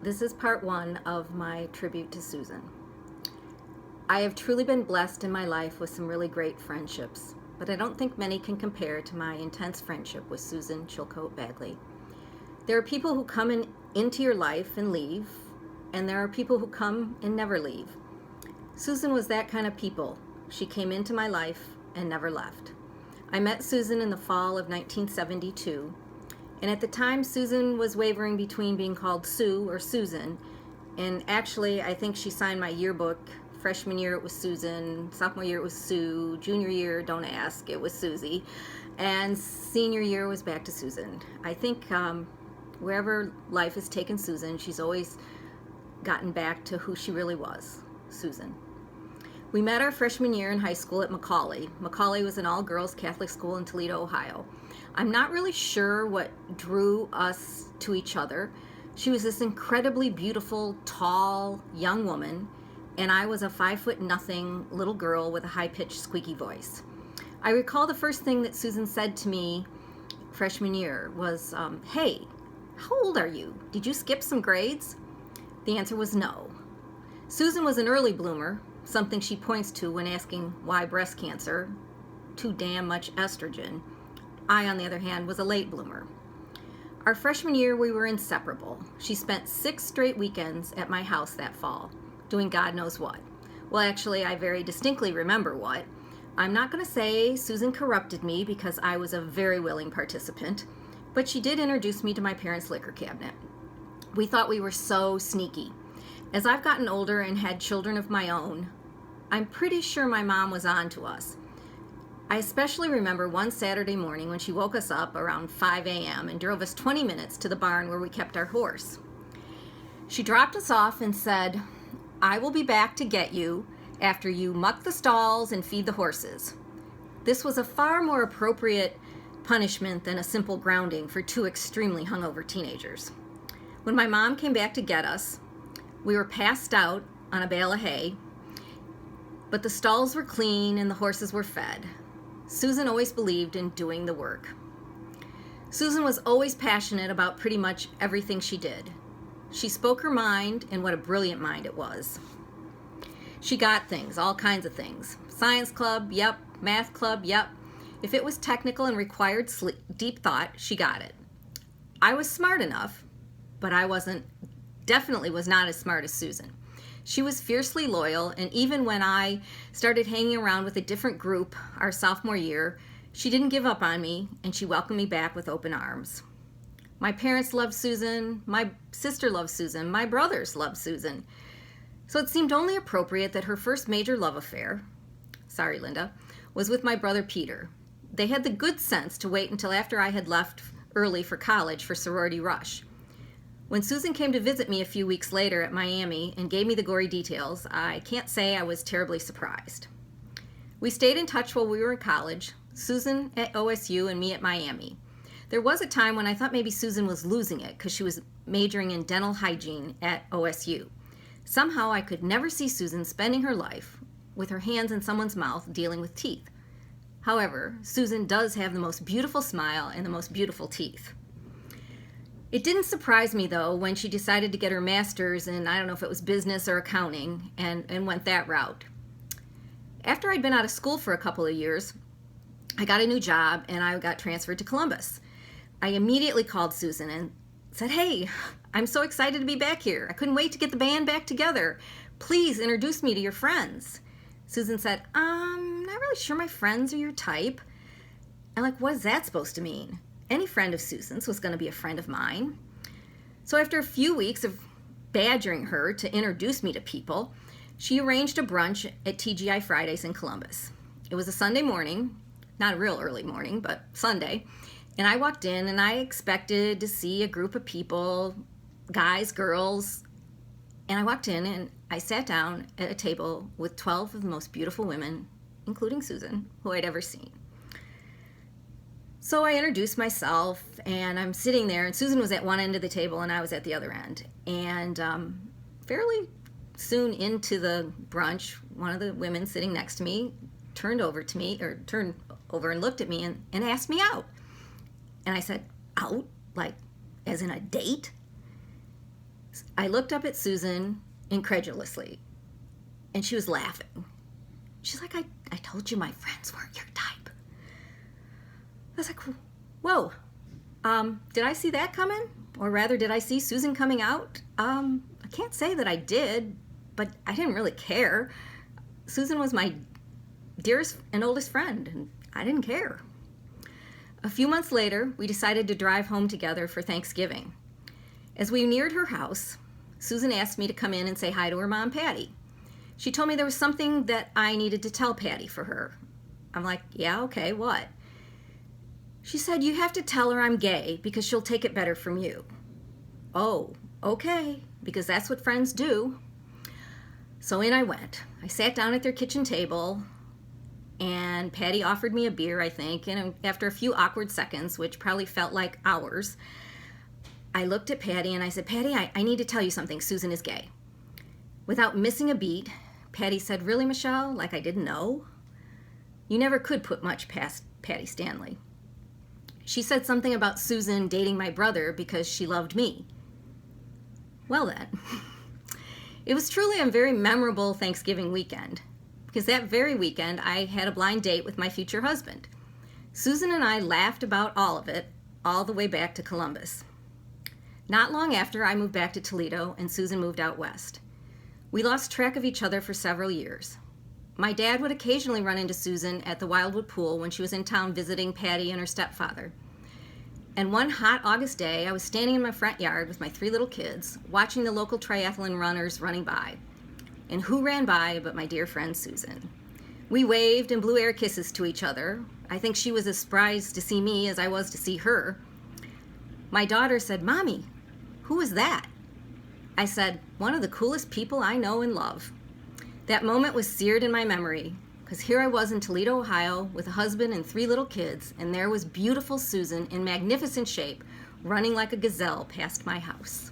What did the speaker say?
This is part one of my tribute to Susan. I have truly been blessed in my life with some really great friendships, but I don't think many can compare to my intense friendship with Susan Chilcote Bagley. There are people who come into your life and leave, and there are people who come and never leave. Susan was that kind of people. She came into my life and never left. I met Susan in the fall of 1972, and at the time Susan was wavering between being called Sue or Susan, and actually I think she signed my yearbook. Freshman year it was Susan, sophomore year it was Sue, junior year, don't ask, it was Susie, and senior year was back to Susan. I think wherever life has taken Susan, she's always gotten back to who she really was, Susan. We met our freshman year in high school at Macaulay. Macaulay was an all-girls Catholic school in Toledo, Ohio. I'm not really sure what drew us to each other. She was this incredibly beautiful, tall, young woman, and I was a 5'0" little girl with a high-pitched, squeaky voice. I recall the first thing that Susan said to me freshman year was, "Hey, how old are you? Did you skip some grades?" The answer was no. Susan was an early bloomer, something she points to when asking why breast cancer, too damn much estrogen. I, on the other hand, was a late bloomer. Our freshman year, we were inseparable. She spent 6 straight weekends at my house that fall, doing God knows what. Well, actually, I very distinctly remember what. I'm not going to say Susan corrupted me because I was a very willing participant, but she did introduce me to my parents' liquor cabinet. We thought we were so sneaky. As I've gotten older and had children of my own, I'm pretty sure my mom was on to us. I especially remember one Saturday morning when she woke us up around 5 a.m. and drove us 20 minutes to the barn where we kept our horse. She dropped us off and said, "I will be back to get you after you muck the stalls and feed the horses." This was a far more appropriate punishment than a simple grounding for 2 extremely hungover teenagers. When my mom came back to get us, we were passed out on a bale of hay, but the stalls were clean and the horses were fed. Susan always believed in doing the work. Susan was always passionate about pretty much everything she did. She spoke her mind, and what a brilliant mind it was. She got things, all kinds of things. Science club, yep. Math club, yep. If it was technical and required deep thought, she got it. I was smart enough, but I definitely was not as smart as Susan. She was fiercely loyal, and even when I started hanging around with a different group our sophomore year, she didn't give up on me, and she welcomed me back with open arms. My parents loved Susan, my sister loved Susan, my brothers loved Susan. So it seemed only appropriate that her first major love affair, sorry Linda, was with my brother Peter. They had the good sense to wait until after I had left early for college for sorority rush. When Susan came to visit me a few weeks later at Miami and gave me the gory details, I can't say I was terribly surprised. We stayed in touch while we were in college, Susan at OSU and me at Miami. There was a time when I thought maybe Susan was losing it because she was majoring in dental hygiene at OSU. Somehow I could never see Susan spending her life with her hands in someone's mouth dealing with teeth. However, Susan does have the most beautiful smile and the most beautiful teeth. It didn't surprise me, though, when she decided to get her master's in, I don't know if it was business or accounting, and went that route. After I'd been out of school for a couple of years, I got a new job and I got transferred to Columbus. I immediately called Susan and said, "Hey, I'm so excited to be back here. I couldn't wait to get the band back together. Please introduce me to your friends." Susan said, "I'm not really sure my friends are your type." I'm like, what is that supposed to mean? Any friend of Susan's was going to be a friend of mine. So after a few weeks of badgering her to introduce me to people, she arranged a brunch at TGI Fridays in Columbus. It was a Sunday morning, not a real early morning, but Sunday, and I walked in and I expected to see a group of people, guys, girls, and I walked in and I sat down at a table with 12 of the most beautiful women, including Susan, who I'd ever seen. So I introduced myself, and I'm sitting there, and Susan was at one end of the table, and I was at the other end. And fairly soon into the brunch, one of the women sitting next to me turned over and looked at me and asked me out. And I said, "Out? Like, as in a date?" I looked up at Susan incredulously, and she was laughing. She's like, I told you my friends weren't your type. I was like, whoa, did I see that coming? Or rather, did I see Susan coming out? I can't say that I did, but I didn't really care. Susan was my dearest and oldest friend, and I didn't care. A few months later, we decided to drive home together for Thanksgiving. As we neared her house, Susan asked me to come in and say hi to her mom, Patty. She told me there was something that I needed to tell Patty for her. I'm like, yeah, okay, what? She said, you have to tell her I'm gay because she'll take it better from you. Oh, okay, because that's what friends do. So in I went. I sat down at their kitchen table, and Patty offered me a beer, I think, and after a few awkward seconds, which probably felt like hours, I looked at Patty and I said, Patty, I need to tell you something. Susan is gay. Without missing a beat, Patty said, really, Michelle? Like I didn't know? You never could put much past Patty Stanley. She said something about Susan dating my brother because she loved me. Well then, it was truly a very memorable Thanksgiving weekend, because that very weekend I had a blind date with my future husband. Susan and I laughed about all of it, all the way back to Columbus. Not long after, I moved back to Toledo and Susan moved out west. We lost track of each other for several years. My dad would occasionally run into Susan at the Wildwood Pool when she was in town visiting Patty and her stepfather. And one hot August day, I was standing in my front yard with my 3 little kids, watching the local triathlon runners running by. And who ran by but my dear friend Susan? We waved and blew air kisses to each other. I think she was as surprised to see me as I was to see her. My daughter said, Mommy, who is that? I said, one of the coolest people I know and love. That moment was seared in my memory, because here I was in Toledo, Ohio, with a husband and 3 little kids, and there was beautiful Susan in magnificent shape, running like a gazelle past my house.